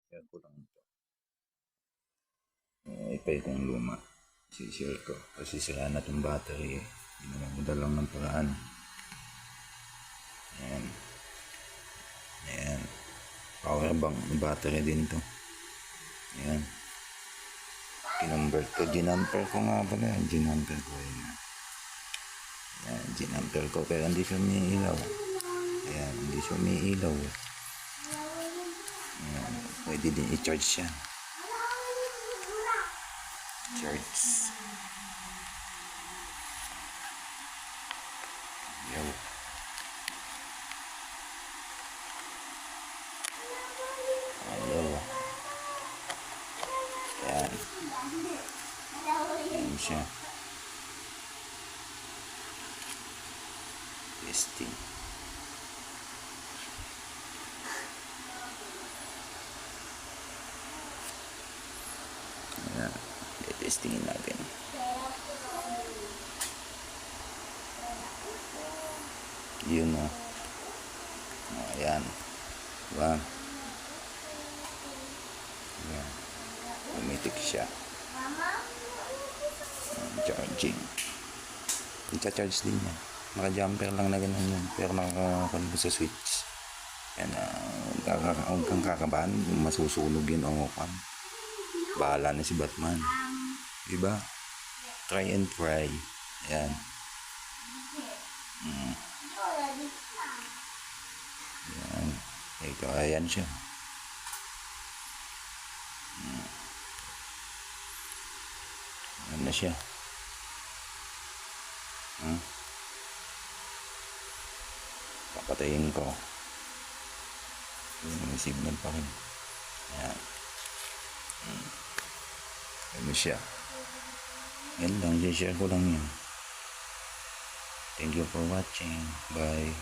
Share ko lang ito. Ito itong luma. Share ko. Kasi sira na itong battery eh. Ginawa ko lang ng paraan. Ayan. Ayan. Power bank. Battery din to. Ayan. Kinonvert ko. Ginamper ko nga pala. Ginamper ko yun. Ayan. Ginamper ko. Pero hindi siya umiilaw. Ayan. Hindi siya umiilaw. Ayan. Pwede din i-charge siya. Charge. Yo. Hello. Ayan. Ayan siya. Testing. Ayan. Testingin natin. Yun o. Ayan. Diba? Ayan. Umitik siya. Charging. Ika-charge din niya. Naka-jumper lang na ganun yun. Pero nakakakulit sa switch. Yan. Huwag kang kakabahan. Masusunog yun o kan. Bahala na si Batman. Diba? Try and try. Ayan. Ayan. Ito, ayan siya. Ayan na siya. Papatayin ko. May signal pa rin. Ayan. Ayan siya. Yan lang. I-share ko lang yan. Thank you for watching. Bye.